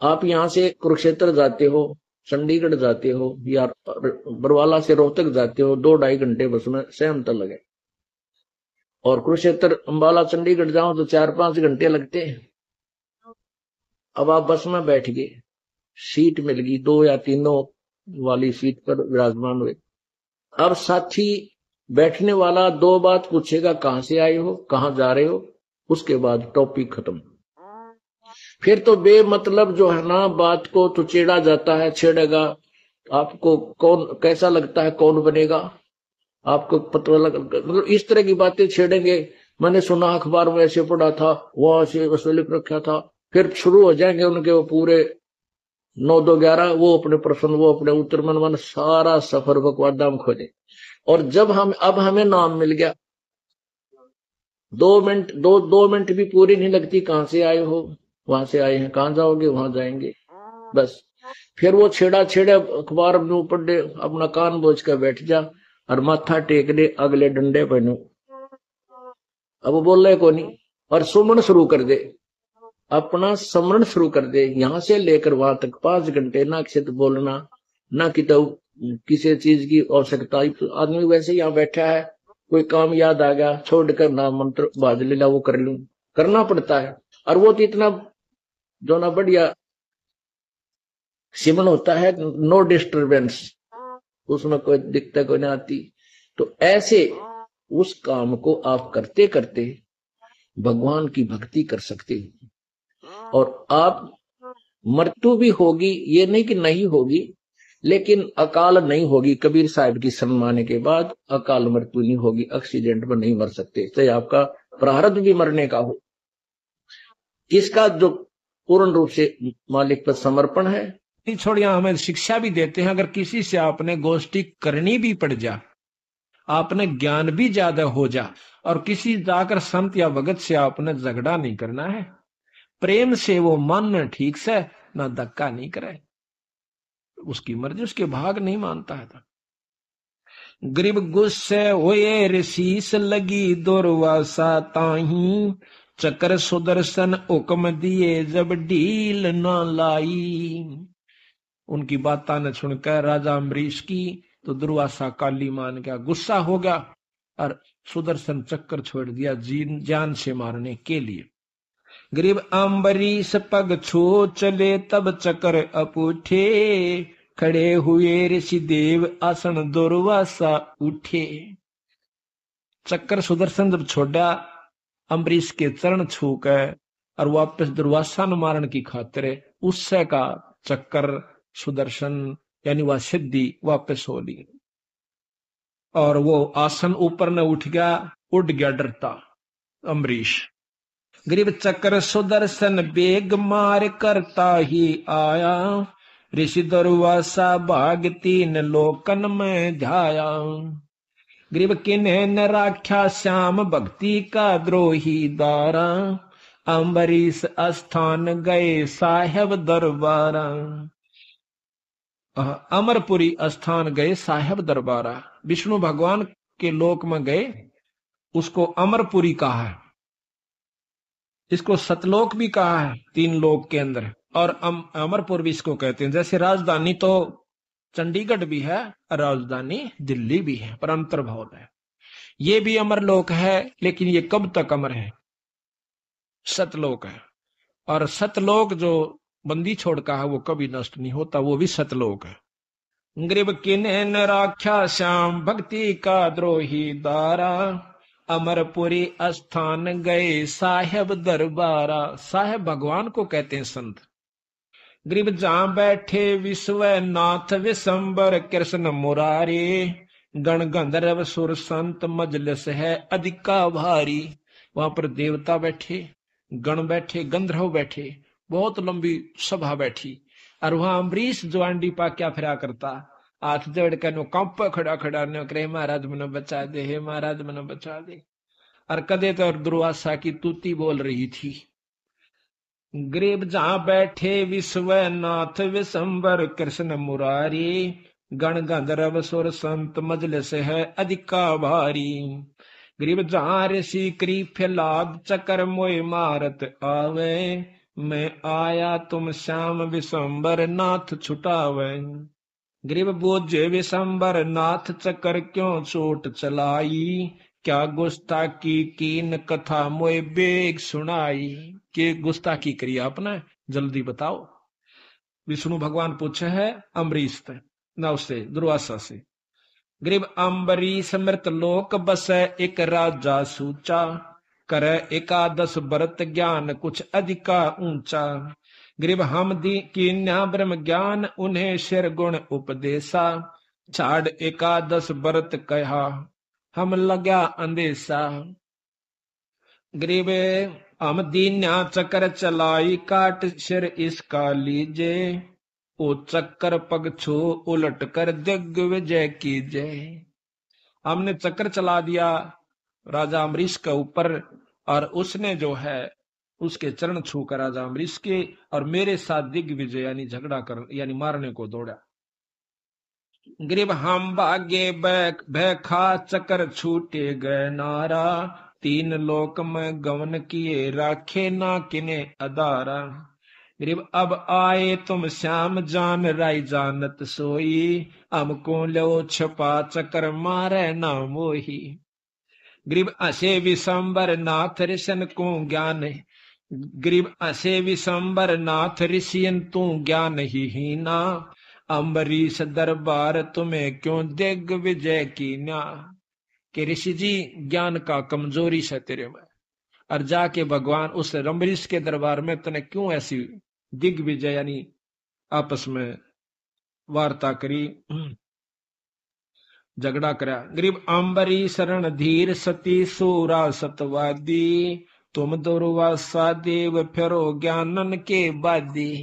आप यहाँ से कुरुक्षेत्र जाते हो, चंडीगढ़ जाते हो, या बरवाला से रोहतक जाते हो, 2-2.5 घंटे बस में से अंतर लगे। और कुरुक्षेत्र अंबाला चंडीगढ़ जाओ तो 4-5 घंटे लगते हैं। अब आप बस में बैठ गए, सीट मिल गई, 2 या 3 वाली सीट पर विराजमान हुए। अब साथी बैठने वाला 2 बात पूछेगा, कहां से आए हो, कहां जा रहे हो, उसके बाद टॉपिक खत्म। फिर तो बेमतलब जो है ना बात को तो छेड़ा जाता है, छेड़ेगा। आपको कौन कैसा लगता है, कौन बनेगा, आपको पता लग, मतलब इस तरह की बातें छेड़ेंगे। मैंने सुना अखबार में ऐसे पढ़ा था, वहां से वैसे लिख रखा था। फिर शुरू हो जाएंगे उनके वो पूरे 9-2-11, वो अपने प्रश्न, वो अपने उत्तर, मन सारा सफर बकवादा में खोजे। और जब हम अब हमें नाम मिल गया, 2 मिनट 2 मिनट भी पूरी नहीं लगती, कहां से आए हो, वहां से आए हैं, कहां जाओगे, वहां जाएंगे, बस। फिर वो छेड़ा छेड़े, अखबार में ऊपर दे, अपना कान बोझ कर बैठ जा और माथा टेक दे, अगले डंडे पहनो। अब वो बोल रहे को नहीं, और सुमन शुरू कर दे, अपना समरण शुरू कर दे, यहां से लेकर वहां तक 5 घंटे ना क्षित बोलना, ना कि तो किसी चीज की आवश्यकता। आदमी वैसे ही यहाँ बैठा है, कोई काम याद आ गया, छोड़कर ना मंत्र बाज लीला वो कर लूं, करना पड़ता है। और वो तो इतना जो ना बढ़िया सिमन होता है, नो डिस्टरबेंस, उसमें कोई दिक्कत कोई नहीं आती। तो ऐसे उस काम को आप करते करते भगवान की भक्ति कर सकते हो। और आप मृत्यु भी होगी, ये नहीं कि नहीं होगी, लेकिन अकाल नहीं होगी। कबीर साहब की सम्माने के बाद अकाल मृत्यु नहीं होगी, एक्सीडेंट में नहीं मर सकते, चाहे आपका प्रारब्ध भी मरने का हो। इसका जो पूर्ण रूप से मालिक पर समर्पण है। छोड़िया हमें शिक्षा भी देते हैं, अगर किसी से आपने गोष्ठी करनी भी पड़ जा, आपने ज्ञान भी ज्यादा हो जा, और किसी जाकर संत या भगत से आपने झगड़ा नहीं करना है, प्रेम से वो मन ठीक से ना धक्का नहीं करे, उसकी मर्जी, उसके भाग नहीं मानता है तो। गरीब गुस्से होए ऋषिस लगी दुर्वासा ताही, चक्र सुदर्शन हुक्म दिए जब ढील न लाई। उनकी बातें न सुनकर राजा अम्बरीश की तो दुर्वासा काली मान गया, गुस्सा हो गया, और सुदर्शन चक्कर छोड़ दिया जान से मारने के लिए। गरीब अम्बरीश पग छो चले तब चक्र अपूठे, खड़े हुए ऋषि देव आसन दुर्वासा उठे। चक्कर सुदर्शन जब छोड़ा, अम्बरीश के चरण छू कर और वापस दुर्वासा न मारन की खातिर उससे का चक्कर सुदर्शन यानी वह सिद्धि वापस हो ली, और वो आसन ऊपर न उठ गया, उड़ गया डरता अम्बरीश। गरीब चक्र सुदर्शन बेग मार करता ही आया, ऋषि दुर्वासा भाग 3 लोकन में ध्याया। गरीब किन्हें न राख्या श्याम भक्ति का द्रोही दारा, अम्बरीश स्थान गए साहेब दरबारा। अमरपुरी स्थान गए साहेब दरबारा, विष्णु भगवान के लोक में गए, उसको अमरपुरी कहा है, इसको सतलोक भी कहा है 3 लोक के अंदर, और अमरपुर भी इसको कहते हैं। जैसे राजधानी तो चंडीगढ़ भी है, राजधानी दिल्ली भी है, पर अंतर बहुत है। ये भी अमरलोक है, लेकिन ये कब तक अमर है, सतलोक है। और सतलोक जो बंदी छोड़ का है वो कभी नष्ट नहीं होता, वो भी सतलोक है। गरीब किन्हें न राख्या श्याम भक्ति का द्रोही दारा, अमरपुरी स्थान गए साहेब दरबारा। साहेब भगवान को कहते हैं संत। गरीब जहां बैठे विश्वनाथ विशंबर कृष्ण मुरारी, गण गंधर्व सुर संत मजलिस है अधिका भारी। वहां पर देवता बैठे, गण बैठे, गंधर्व बैठे, बहुत लंबी सभा बैठी, और वहां अम्बरीश जो आंडी पा क्या फिरा करता, हाथ जोड़ कर नो कंप खड़ा खड़ा नो करे, महाराज मनो बचा दे, हे महाराज मनो बचा दे। और कदे तो दुर्वासा की तूती बोल रही थी। गरीब जहां बैठे विश्वनाथ विशंबर कृष्ण मुरारी, गण गंधर्व सुर संत मजलिस है अधिका भारी। गरीब जहां ऋषि करी फैलाद चकर मोय मारत आवे, मैं आया तुम श्याम विशंबर नाथ छुटावे। ग्रीव बोझे विशंबर नाथ चकर क्यों चोट चलाई। क्या गुस्ताखी कीन कथा मोए बेग सुनाई। के गुस्ताखी करी आपने, जल्दी बताओ। विष्णु भगवान पूछे है अम्बरीश से, ना उससे दुर्वासा से। ग्रीव अम्बरीश मृत लोक बसे एक राजा सूचा। करे एकादश बरत ज्ञान कुछ अधिका ऊंचा। ग्रीव हम दी कीन्या ब्रह्म ज्ञान उन्हें शिर गुण उपदेशा। छाड़ एकादश बरत कहा हम लग्या अंदेशा। ग्रीव हम दीन्या चक्र चलाई काट सिर इसका लीजे। ओ चक्कर पग छो उलट कर दिग्विजय कीजय। हमने चक्कर चला दिया राजा अम्बरीश के ऊपर, और उसने जो है उसके चरण छूकर राजा अम्बरीश के और मेरे साथ दिग्विजय यानी झगड़ा कर यानी मारने को दौड़ा। ग्रीव हम भागे बैखा चक्कर छूटे गए नारा। तीन लोक में गवन किए राखे ना किने अदारा। ग्रीव अब आए तुम श्याम जान राय जानत सोई। हमको लो छपा चक्कर मारे ना मोही। ग्रीव असे विशंबर नाथ ऋषन को ज्ञान। ग्रीव असे विशंबर नाथ ऋषियन तू ज्ञान ही हीना। अम्बरीश दरबार तुम्हें क्यों दिग्विजय कीना। कि ऋषि जी ज्ञान का कमजोरी से तेरे में, और जाके भगवान उस अम्बरीश के दरबार में तूने क्यों ऐसी दिग्विजय यानी आपस में वार्ता करी, झगड़ा करा। ग्रीव अम्बरी शरण धीर सती सूरा सतवादी। तुम दुर्वासा देव फिरो ज्ञानन के बादी।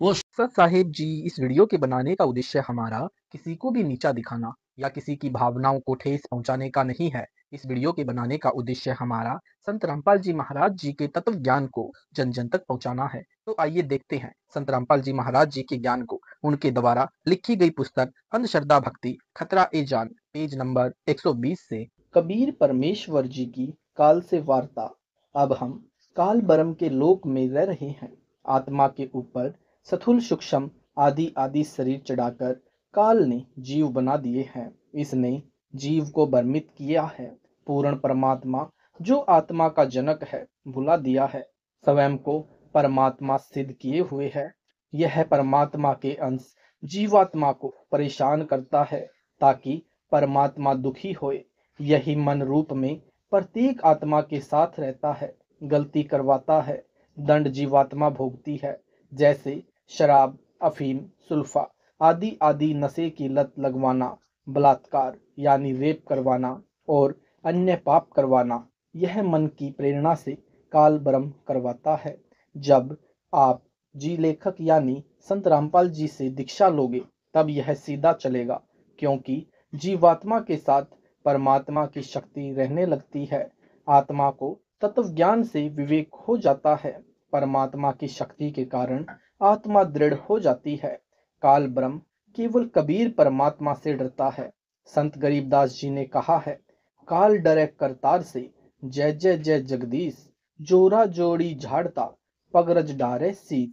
वो सत साहेब जी, इस वीडियो के बनाने का उद्देश्य हमारा किसी को भी नीचा दिखाना या किसी की भावनाओं को ठेस पहुंचाने का नहीं है। इस वीडियो के बनाने का उद्देश्य हमारा संत रामपाल जी महाराज जी के तत्व ज्ञान को जन जन तक पहुंचाना है। तो आइए देखते हैं संत रामपाल जी महाराज जी के ज्ञान को उनके द्वारा लिखी गई पुस्तक अंधश्रद्धा भक्ति खतरा ए जान पेज नंबर 120 से। कबीर परमेश्वर जी की काल से वार्ता। अब हम काल ब्रह्म के लोक में रह रहे हैं। आत्मा के ऊपर स्थूल सूक्ष्म आदि आदि शरीर चढ़ाकर काल ने जीव बना दिए हैं। इसने जीव को भ्रमित किया है। पूर्ण परमात्मा जो आत्मा का जनक है भुला दिया है। स्वयं को परमात्मा सिद्ध किए हुए है। यह परमात्मा के अंश जीवात्मा को परेशान करता है ताकि परमात्मा दुखी होए। यही मन रूप में प्रत्येक आत्मा के साथ रहता है, गलती करवाता है, दंड जीवात्मा भोगती है। जैसे शराब, अफीम, सुल्फा आदि आदि नशे की लत लगवाना, बलात्कार यानी रेप करवाना और अन्य पाप करवाना, यह मन की प्रेरणा से काल ब्रह्म करवाता है। जब आप जी लेखक यानी संत रामपाल जी से दीक्षा लोगे तब यह सीधा चलेगा, क्योंकि जीवात्मा के साथ परमात्मा की शक्ति रहने लगती है। आत्मा को तत्व ज्ञान से विवेक हो जाता है। परमात्मा की शक्ति के कारण आत्मा दृढ़ हो जाती है। काल ब्रह्म केवल कबीर परमात्मा से डरता है। संत गरीबदास जी ने कहा है, काल डरे करतार से, जय जय जय जगदीश, जोरा जोड़ी झाड़ता, पगरज डारे शीस।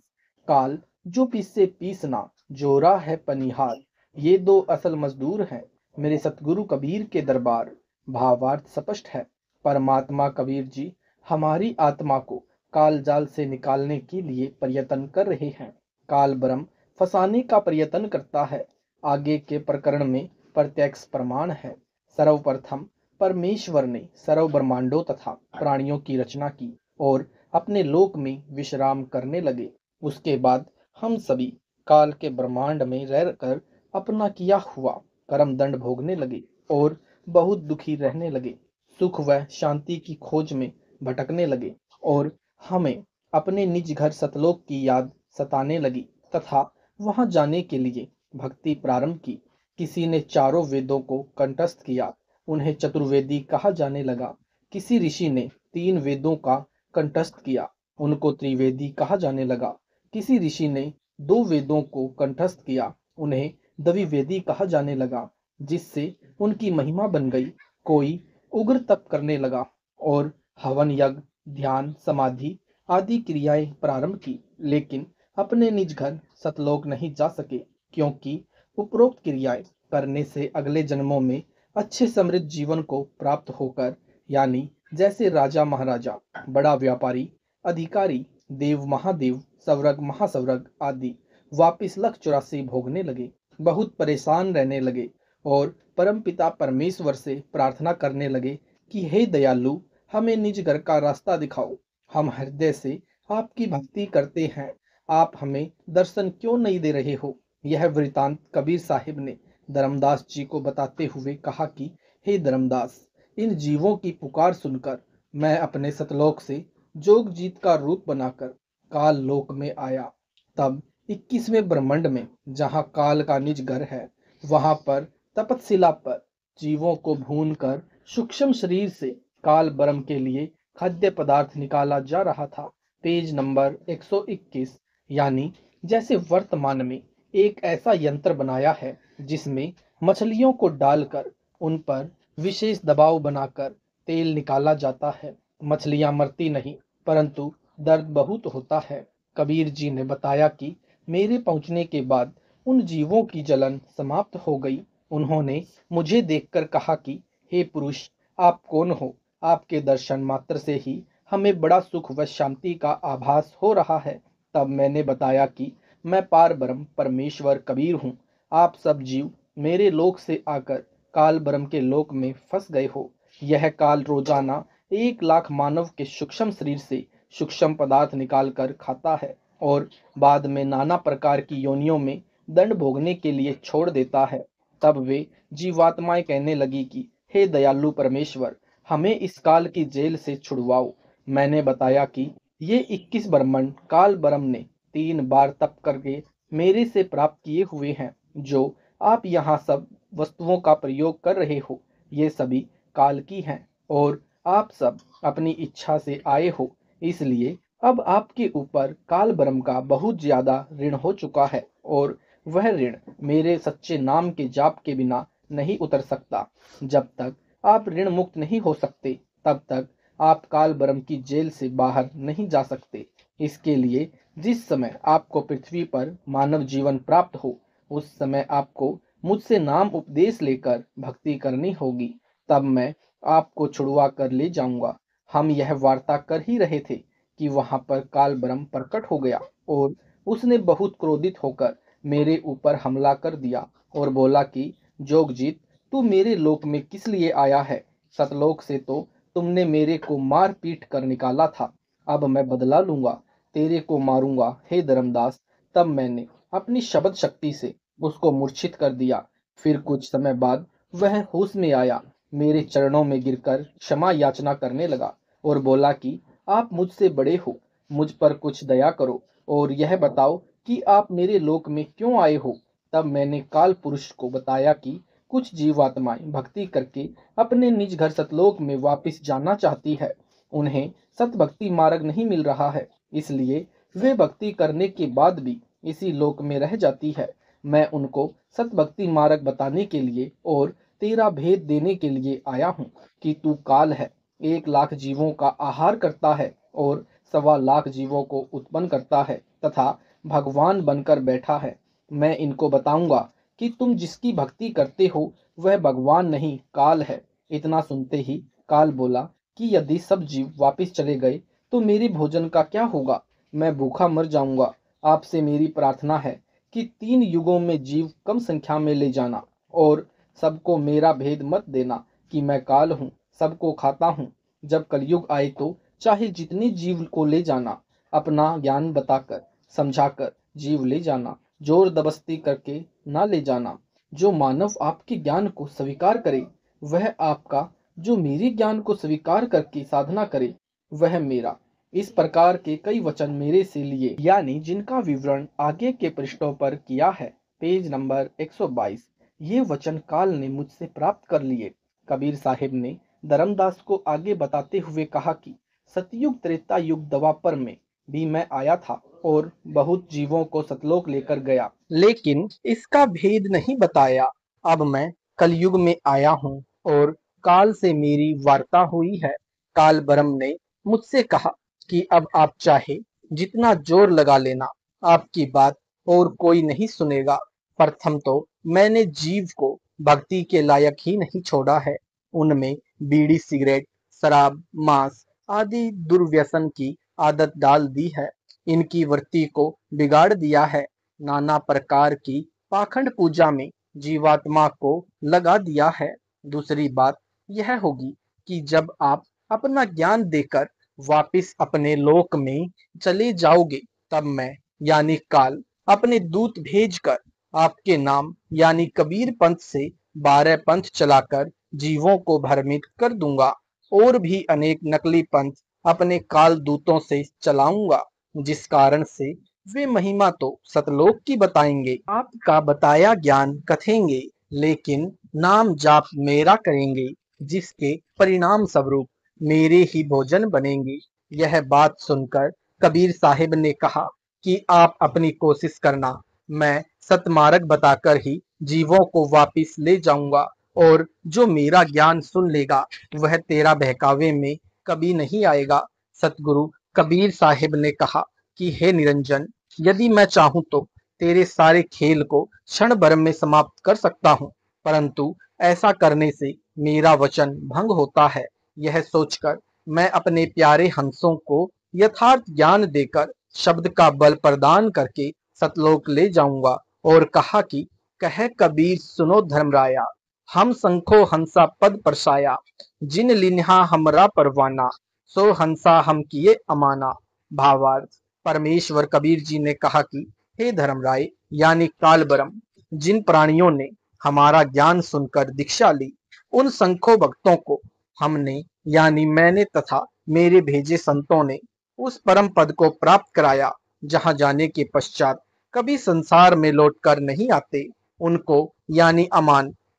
काल जो पीसे पीसना, जोरा है पनिहार, ये दो असल मजदूर हैं मेरे सतगुरु कबीर के दरबार। भावार्थ स्पष्ट है। परमात्मा कबीर जी हमारी आत्मा को काल जाल से निकालने के लिए प्रयत्न कर रहे हैं। काल ब्रह्म फंसाने का प्रयत्न करता है। आगे के प्रकरण में प्रत्यक्ष प्रमाण है। सर्वप्रथम परमेश्वर ने सर्व ब्रह्मांडों तथा प्राणियों की रचना की और अपने लोक में विश्राम करने लगे। उसके बाद हम सभी काल के ब्रह्मांड में रहकर अपना किया हुआ कर्म दंड भोगने लगे और बहुत दुखी रहने लगे। सुख व शांति की खोज में भटकने लगे और हमें अपने निज घर सतलोक की याद सताने लगी तथा वहां जाने के लिए भक्ति प्रारंभ की। किसी ने चारों वेदों को कंठस्थ किया, उन्हें चतुर्वेदी कहा जाने लगा। किसी ऋषि ने 3 वेदों का कंठस्थ किया, उनको त्रिवेदी कहा जाने लगा। किसी ऋषि ने 2 वेदों को कंठस्थ किया, उन्हें द्विवेदी कहा जाने लगा, जिससे उनकी महिमा बन गई। कोई उग्र तप करने लगा और हवन यज्ञ ध्यान समाधि आदि क्रियाएं प्रारंभ की, लेकिन अपने निज घर सतलोक नहीं जा सके, क्योंकि उपरोक्त क्रियाएं करने से अगले जन्मों में अच्छे समृद्ध जीवन को प्राप्त होकर, यानी जैसे राजा महाराजा, बड़ा व्यापारी, अधिकारी, देव महादेव, सवर्ग महासवर्ग आदि वापिस लख 84 भोगने लगे, बहुत परेशान रहने लगे और परमपिता परमेश्वर से प्रार्थना करने लगे कि हे दयालु, हमें निज घर का रास्ता दिखाओ। हम हृदय से आपकी भक्ति करते हैं, आप हमें दर्शन क्यों नहीं दे रहे हो। यह वृतांत कबीर साहिब ने धर्मदास जी को बताते हुए कहा कि हे धर्मदास, इन जीवों की पुकार सुनकर मैं अपने सतलोक से जोगजीत का रूप बनाकर काल लोक में आया। तब 21वें ब्रह्मांड में, जहाँ काल का निज घर है, वहां पर तपतशिला पर जीवों को भून कर सूक्ष्म शरीर से काल ब्रह्म के लिए खाद्य पदार्थ निकाला जा रहा था। Page number 121। यानी जैसे वर्तमान में एक ऐसा यंत्र बनाया है जिसमें मछलियों को डालकर उन पर विशेष दबाव बनाकर तेल निकाला जाता है। मछलियां मरती नहीं, परंतु दर्द बहुत होता है। कबीर जी ने बताया कि मेरे पहुंचने के बाद उन जीवों की जलन समाप्त हो गई। उन्होंने मुझे देखकर कहा कि हे पुरुष, आप कौन हो। आपके दर्शन मात्र से ही हमें बड़ा सुख व शांति का आभास हो रहा है। तब मैंने बताया कि मैं पार ब्रह्म परमेश्वर कबीर हूँ। आप सब जीव मेरे लोक से आकर काल ब्रह्म के लोक में फंस गए हो। यह काल रोजाना 1 लाख मानव के सूक्ष्म शरीर से सूक्ष्म पदार्थ निकाल कर खाता है और बाद में नाना प्रकार की योनियों में दंड भोगने के लिए छोड़ देता है। तब वे जीवात्माएं कहने लगी कि हे दयालु परमेश्वर, हमें इस काल की जेल से छुड़वाओ। मैंने बताया कि ये 21 ब्रह्मांड काल ब्रह्म ने 3 बार तप करके मेरे से प्राप्त किए हुए हैं। जो आप यहाँ सब वस्तुओं का प्रयोग कर रहे हो, ये सभी काल की हैं और आप सब अपनी इच्छा से आए हो, इसलिए अब आपके ऊपर काल ब्रह्म का बहुत ज्यादा ऋण हो चुका है और वह ऋण मेरे सच्चे नाम के जाप के बिना नहीं उतर सकता। जब तक आप ऋण मुक्त नहीं हो सकते, तब तक आप काल ब्रह्म की जेल से बाहर नहीं जा सकते। इसके लिए जिस समय आपको पृथ्वी पर मानव जीवन प्राप्त हो, उस समय आपको मुझसे नाम उपदेश लेकर भक्ति करनी होगी। तब मैं आपको छुड़वा कर ले जाऊंगा। हम यह वार्ता कर ही रहे थे कि वहां पर काल ब्रह्म प्रकट हो गया और उसने बहुत क्रोधित होकर मेरे ऊपर हमला कर दिया और बोला कि जोगजीत, तू मेरे लोक में किस लिए आया है। सतलोक से तो तुमने मेरे को मार पीट कर निकाला था। अब मैं बदला लूंगा, तेरे को मारूंगा हे धर्मदास। तब मैंने अपनी शब्द शक्ति से उसको मूर्छित कर दिया। फिर कुछ समय बाद वह होश में आया, मेरे चरणों में गिरकर क्षमा याचना करने लगा और बोला कि आप मुझसे बड़े हो, मुझ पर कुछ दया करो और यह बताओ कि आप मेरे लोक में क्यों आए हो। तब मैंने काल पुरुष को बताया कि कुछ जीवात्माएं भक्ति करके अपने निज घर सतलोक में वापस जाना चाहती है। उन्हें सतभक्ति मार्ग नहीं मिल रहा है, इसलिए वे भक्ति करने के बाद भी इसी लोक में रह जाती है। मैं उनको सतभक्ति मार्ग बताने के लिए और तेरा भेद देने के लिए आया हूँ कि तू काल है, 1 लाख जीवों का आहार करता है और 1.25 लाख जीवों को उत्पन्न करता है तथा भगवान बनकर बैठा है। मैं इनको बताऊंगा कि तुम जिसकी भक्ति करते हो वह भगवान नहीं काल है। इतना सुनते ही काल बोला कि यदि सब जीव वापिस चले गए तो मेरे भोजन का क्या होगा, मैं भूखा मर जाऊंगा। आपसे मेरी प्रार्थना है कि 3 युगों में जीव कम संख्या में ले जाना और सबको मेरा भेद मत देना कि मैं काल हूँ, सबको खाता हूँ। जब कलयुग आए तो चाहे जितने जीव को ले जाना, अपना ज्ञान बताकर समझाकर जीव ले जाना, जोर दबस्ती करके ना ले जाना। जो मानव आपके ज्ञान को स्वीकार करे वह आपका, जो मेरे ज्ञान को स्वीकार करके साधना करे वह मेरा। इस प्रकार के कई वचन मेरे से लिए, यानी जिनका विवरण आगे के पृष्ठों पर किया है, पेज नंबर 122। ये वचन काल ने मुझसे प्राप्त कर लिए। कबीर साहिब ने धर्मदास को आगे बताते हुए कहा कि सतयुग त्रेता युग द्वापर में भी मैं आया था और बहुत जीवों को सतलोक लेकर गया, लेकिन इसका भेद नहीं बताया। अब मैं कलयुग में आया हूँ और काल से मेरी वार्ता हुई है। काल ब्रह्म ने मुझसे कहा कि अब आप चाहे जितना जोर लगा लेना, आपकी बात और कोई नहीं सुनेगा। प्रथम तो मैंने जीव को भक्ति के लायक ही नहीं छोड़ा है, उनमें बीड़ी सिगरेट शराब मांस आदि दुर्व्यसन की आदत डाल दी है, इनकी वृत्ति को बिगाड़ दिया है, नाना प्रकार की पाखंड पूजा में जीवात्मा को लगा दिया है। दूसरी बात यह होगी कि जब आप अपना ज्ञान देकर वापिस अपने लोक में चले जाओगे, तब मैं यानी काल अपने दूत भेजकर आपके नाम यानी कबीर पंथ से 12 पंथ चलाकर जीवों को भ्रमित कर दूंगा, और भी अनेक नकली पंथ अपने काल दूतों से चलाऊंगा, जिस कारण से वे महिमा तो सतलोक की बताएंगे, आपका बताया ज्ञान कथेंगे, लेकिन नाम जाप मेरा करेंगे, जिसके परिणाम स्वरूप मेरे ही भोजन बनेंगे। यह बात सुनकर कबीर साहिब ने कहा कि आप अपनी कोशिश करना, मैं सतमार्ग बताकर ही जीवों को वापिस ले जाऊंगा, और जो मेरा ज्ञान सुन लेगा वह तेरा बहकावे में कभी नहीं आएगा। सतगुरु कबीर साहिब ने कहा कि हे निरंजन, यदि मैं चाहूं तो तेरे सारे खेल को क्षण भर में समाप्त कर सकता हूं, परंतु ऐसा करने से मेरा वचन भंग होता है। यह सोचकर मैं अपने प्यारे हंसों को यथार्थ ज्ञान देकर शब्द का बल प्रदान करके सतलोक ले जाऊंगा। और कहा कि कह कबीर सुनो धर्मराया, हम संखो हंसा पद परसाया, जिन लिन्हा हमरा परवाना, सो हंसा हम किए अमाना। भावार्थ, परमेश्वर कबीर जी ने कहा कि हे धर्मराय यानी काल ब्रह्म, जिन प्राणियों ने हमारा ज्ञान सुनकर दीक्षा ली, उन संख्यों भक्तों को हमने यानी मैंने तथा मेरे भेजे संतों ने उस परम पद को प्राप्त कराया, जहां जाने के पश्चात कभी संसार में लौटकर नहीं आते। उनको यानी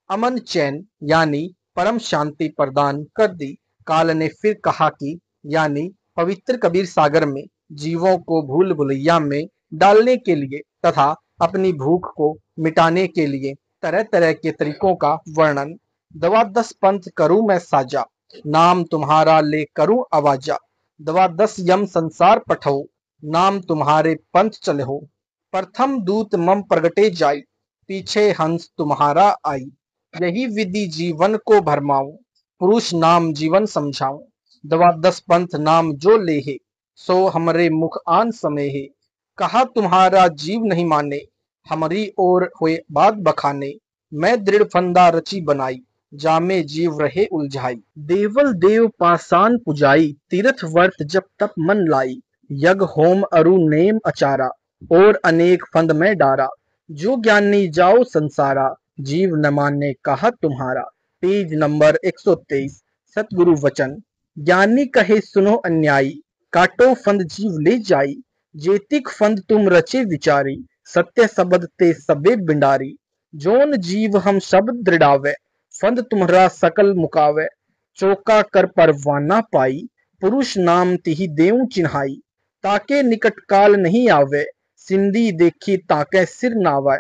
अमन चैन यानी परम शांति प्रदान कर दी। काल ने फिर कहा कि यानी पवित्र कबीर सागर में जीवों को भूल भुलैया में डालने के लिए तथा अपनी भूख को मिटाने के लिए तरह तरह के तरीकों का वर्णन। दवा 10 पंथ करूं मैं साजा, नाम तुम्हारा ले करूं आवाजा, दवा 10 यम संसार पठो, नाम तुम्हारे पंथ चले हो। प्रथम दूत मम प्रगटे जाई, पीछे हंस तुम्हारा आई, यही विधि जीवन को भरमाऊं, पुरुष नाम जीवन समझाऊं। दवा 10 पंथ नाम जो ले है, सो हमरे मुख आन समय है, कहा तुम्हारा जीव नहीं माने, हमारी ओर हुए बात बखाने, मैं दृढ़ फंदा रची बनाई, जामे जीव रहे उलझाई। देवल देव पासान पुजाई, तीर्थ वर्त जब तप मन लाई, यज्ञ होम अरु नेम अचारा, और अनेक फंद में डारा, जो ज्ञानी जाओ संसारा, जीव न माने कहा तुम्हारा। Page number 123। सतगुरु वचन, ज्ञानी कहे सुनो अन्यायी, काटो फंद जीव ले जाई, जेतिक फंद तुम रचे विचारी, सत्य शब्द ते सबे बिंडारी, जोन जीव हम शब्द दृढ़ावे, फंद तुम्हारा सकल मुकावे, चौका कर परवाना पाई, पुरुष नाम तिहि देव चिन्हाई, ताके निकट काल नहीं आवे, सिंधी देखी ताके सिर नावे।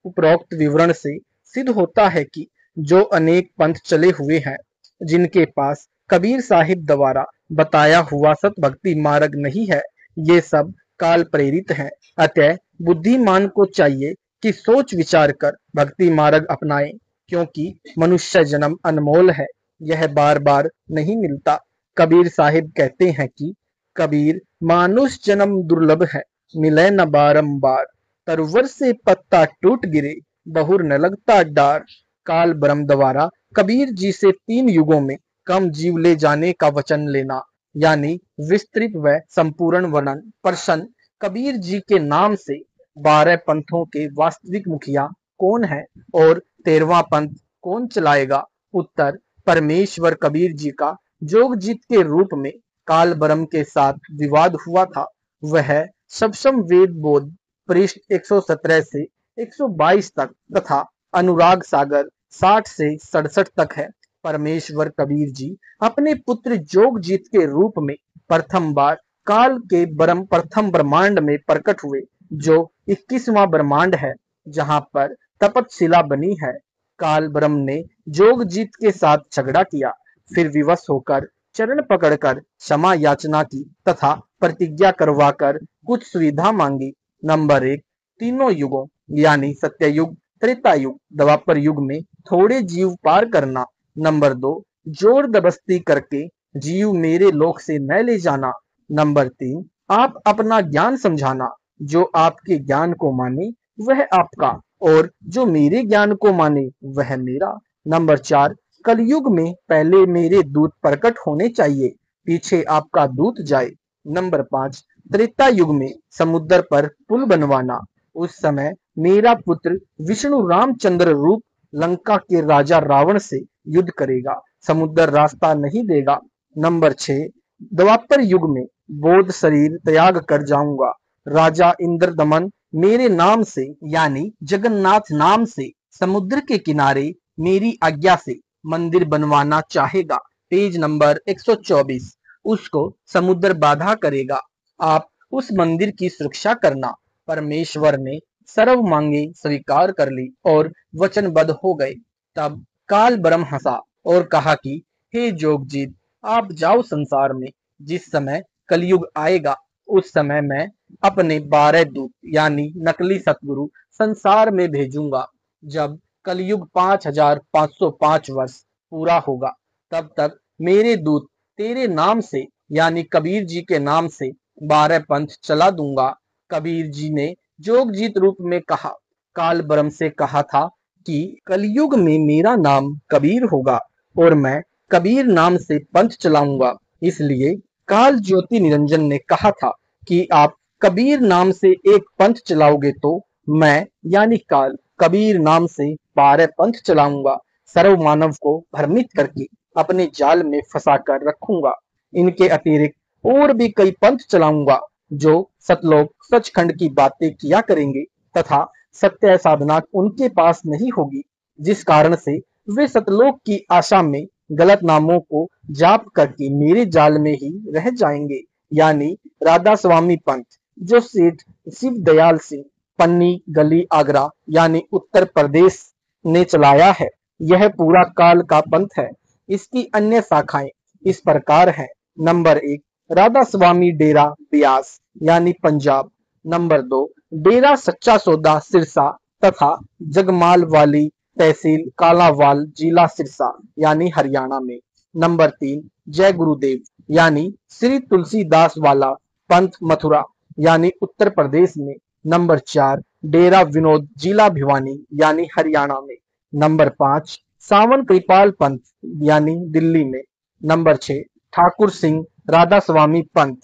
उपरोक्त विवरण से सिद्ध होता है कि जो अनेक पंथ चले हुए हैं, जिनके पास कबीर साहिब द्वारा बताया हुआ सत भक्ति मार्ग नहीं है, ये सब काल प्रेरित है। अतः बुद्धिमान को चाहिए कि सोच विचार कर भक्ति मार्ग अपनाए, क्योंकि मनुष्य जन्म अनमोल है, यह बार बार नहीं मिलता। कबीर साहिब कहते हैं कि कबीर मानुष जन्म दुर्लभ है, मिले न बारंबार, तरवर से पत्ता टूट गिरे, बहुर न लगता डार। काल ब्रह्म द्वारा कबीर जी से 3 युगों में कम जीव ले जाने का वचन लेना, यानी विस्तृत व संपूर्ण वर्णन। प्रश्न, कबीर जी के नाम से 12 पंथों के वास्तविक मुखिया कौन है और 13वां पंथ कौन चलाएगा? उत्तर, परमेश्वर कबीर जी का जोगजीत के रूप में काल ब्रह्म के साथ विवाद हुआ था। वह सप्तम वेद बोध पृष्ठ 117 से 122 तक तथा अनुराग सागर 60 से 67 तक है। परमेश्वर कबीर जी अपने पुत्र जोगजीत के रूप में प्रथम बार काल के प्रथम ब्रह्मांड में प्रकट हुए, जो 21वां ब्रह्मांड है, जहां पर तपतशिला बनी है। काल ब्रह्म ने जोगजीत के साथ झगड़ा किया, फिर विवश होकर चरण पकड़कर क्षमा याचना की तथा प्रतिज्ञा करवाकर कुछ सुविधा मांगी। नंबर 1, तीनों युगों यानी सत्ययुग, त्रेता युग, द्वापर युग में थोड़े जीव पार करना। नंबर 2, जोर जबरदस्ती करके जीव मेरे लोक से न ले जाना। नंबर 3, आप अपना ज्ञान समझाना। जो आपके ज्ञान को माने वह आपका और जो मेरे ज्ञान को माने वह मेरा। नंबर 4, कलयुग में पहले मेरे दूत प्रकट होने चाहिए, पीछे आपका दूत जाए। नंबर 5, त्रेता युग में समुद्र पर पुल बनवाना। उस समय मेरा पुत्र विष्णु रामचंद्र रूप लंका के राजा रावण से युद्ध करेगा, समुद्र रास्ता नहीं देगा। नंबर 6, द्वापर युग में बोध शरीर त्याग कर जाऊंगा। राजा इंद्रदमन मेरे नाम से यानी जगन्नाथ नाम से समुद्र के किनारे मेरी आज्ञा से मंदिर बनवाना चाहेगा। Page number 124। उसको समुद्र बाधा करेगा, आप उस मंदिर की सुरक्षा करना। परमेश्वर ने सर्व मांगे स्वीकार कर ली और वचनबद्ध हो गए। तब काल ब्रह्म हंसा और कहा कि हे जोगजीत, आप जाओ संसार में। जिस समय कलयुग आएगा उस समय मैं अपने 12 दूत यानी नकली सतगुरु संसार में भेजूंगा। जब कलयुग 5505 वर्ष पूरा होगा तब तक मेरे दूत तेरे नाम से यानी कबीर जी के नाम से 12 पंथ चला दूंगा। कबीर जी ने जोगजीत रूप में कहा, काल ब्रह्म से कहा था कि कलयुग में मेरा नाम कबीर होगा और मैं कबीर नाम से पंथ चलाऊंगा। इसलिए काल ज्योति निरंजन ने कहा था कि आप कबीर नाम से एक पंथ चलाओगे तो मैं यानी काल कबीर नाम से 12 पंथ चलाऊंगा। सर्व मानव को भ्रमित करके अपने जाल में फंसा कर रखूंगा। इनके अतिरिक्त और भी कई पंथ चलाऊंगा जो सतलोक सचखंड की बातें किया करेंगे तथा सत्य साधना उनके पास नहीं होगी, जिस कारण से वे सतलोक की आशा में गलत नामों को जाप करके मेरे जाल में ही रह जाएंगे। यानी राधा स्वामी पंथ जो सेठ शिव दयाल सिंह पन्नी गली आगरा यानी उत्तर प्रदेश ने चलाया है, यह पूरा काल का पंथ है। इसकी अन्य शाखाएं इस प्रकार है। नंबर 1, राधा स्वामी डेरा ब्यास यानी पंजाब। नंबर 2, डेरा सच्चा सौदा सिरसा तथा जगमाल वाली तहसील कालावाल जिला सिरसा यानी हरियाणा में। नंबर 3, जय गुरुदेव यानी श्री तुलसीदास वाला पंथ मथुरा यानी उत्तर प्रदेश में। नंबर 4, डेरा विनोद जिला भिवानी यानी हरियाणा में। नंबर 5, सावन कृपाल पंथ यानी दिल्ली में। नंबर 6, ठाकुर सिंह राधा स्वामी पंथ।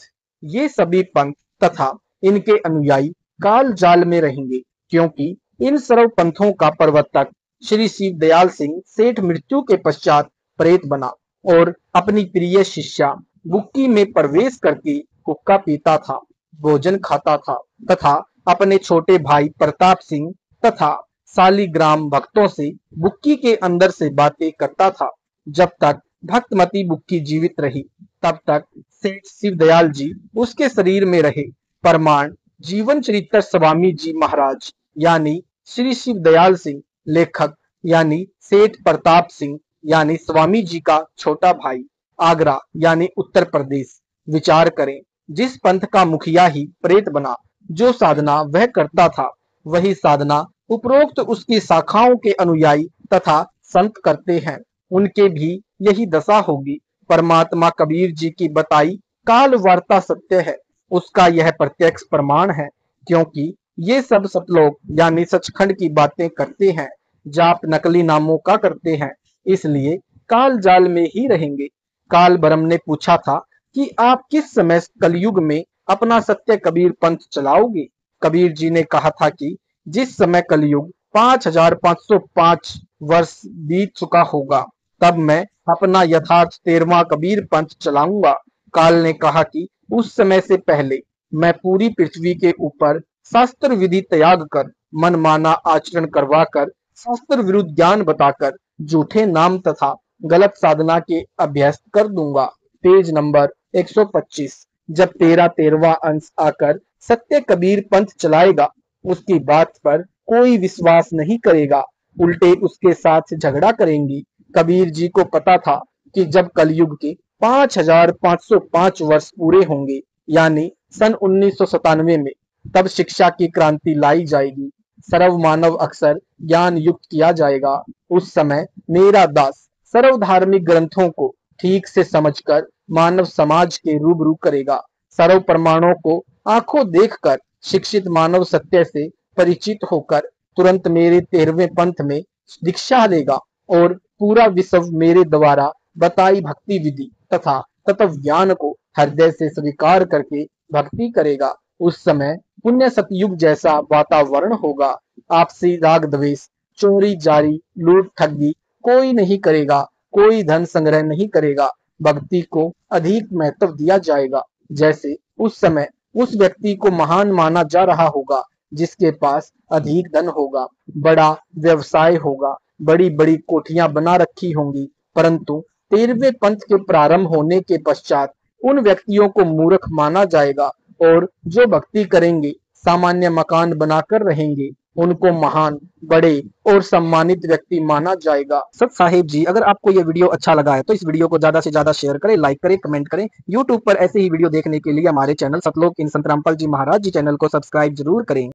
ये सभी पंथ तथा इनके अनुयायी काल जाल में रहेंगे, क्योंकि इन सर्व पंथों का प्रवर्तक श्री शिव दयाल सिंह सेठ मृत्यु के पश्चात प्रेत बना और अपनी प्रिय शिष्या बुक्की में प्रवेश करके हुक्का पीता था, भोजन खाता था तथा अपने छोटे भाई प्रताप सिंह तथा सालीग्राम भक्तों से बुक्की के अंदर से बातें करता था। जब तक भक्तमती बुक्की जीवित रही तब तक सेठ शिव दयाल जी उसके शरीर में रहे। प्रमाण जीवन चरित्र स्वामी जी महाराज यानी श्री शिव दयाल सिंह, लेखक यानी सेठ प्रताप सिंह यानी स्वामी जी का छोटा भाई, आगरा यानी उत्तर प्रदेश। विचार करें, जिस पंथ का मुखिया ही प्रेत बना, जो साधना वह करता था वही साधना उपरोक्त उसकी शाखाओं के अनुयायी तथा संत करते हैं, उनके भी यही दशा होगी। परमात्मा कबीर जी की बताई काल वार्ता सत्य है, उसका यह प्रत्यक्ष प्रमाण है, क्योंकि ये सब सतलोक यानी सचखंड की बातें करते हैं, जाप नकली नामों का करते हैं, इसलिए काल जाल में ही रहेंगे। काल ब्रह्म ने पूछा था कि आप किस समय कलयुग में अपना सत्य कबीर पंथ चलाओगे। कबीर जी ने कहा था कि जिस समय कलयुग 5505 वर्ष बीत चुका होगा तब मैं अपना यथार्थ 13वां कबीर पंथ चलाऊंगा। काल ने कहा कि उस समय से पहले मैं पूरी पृथ्वी के ऊपर शास्त्र विधि त्याग कर मनमाना आचरण करवाकर शास्त्र विरुद्ध ज्ञान बताकर झूठे नाम तथा गलत साधना के अभ्यस्त कर दूंगा। Page number 125। जब तेरा 13वां अंश आकर सत्य कबीर पंथ चलाएगा, उसकी बात पर कोई विश्वास नहीं करेगा, उल्टे उसके साथ झगड़ा करेंगी। कबीर जी को पता था कि जब कलयुग के 5505 वर्ष पूरे होंगे, यानी सन 1997 में। तब शिक्षा की क्रांति लाई जाएगी, सर्व मानव अक्षर ज्ञान युक्त किया जाएगा। उस समय मेरा दास सर्व धार्मिक ग्रंथों को ठीक से समझकर मानव समाज के रूबरू करेगा। सर्व प्रमाणों को आंखों देखकर शिक्षित मानव सत्य से परिचित होकर तुरंत मेरे 13वें पंथ में दीक्षा लेगा और पूरा विश्व मेरे द्वारा बताई भक्ति विधि तथा तत्व ज्ञान को हृदय से स्वीकार करके भक्ति करेगा। उस समय पुण्य सतयुग जैसा वातावरण होगा। आपसी राग द्वेष, चोरी जारी, लूट ठगी कोई नहीं करेगा, कोई धन संग्रह नहीं करेगा। भक्ति को अधिक महत्व दिया जाएगा। जैसे उस समय उस व्यक्ति को महान माना जा रहा होगा जिसके पास अधिक धन होगा, बड़ा व्यवसाय होगा, बड़ी बड़ी कोठियां बना रखी होंगी, परंतु 13वें पंथ के प्रारंभ होने के पश्चात उन व्यक्तियों को मूर्ख माना जाएगा और जो भक्ति करेंगे, सामान्य मकान बनाकर रहेंगे, उनको महान, बड़े और सम्मानित व्यक्ति माना जाएगा। सत साहेब जी, अगर आपको ये वीडियो अच्छा लगा है तो इस वीडियो को ज्यादा से ज्यादा शेयर करें, लाइक करें, कमेंट करें। YouTube पर ऐसे ही वीडियो देखने के लिए हमारे चैनल सतलोक इन संत रामपाल जी महाराज जी चैनल को सब्सक्राइब जरूर करें।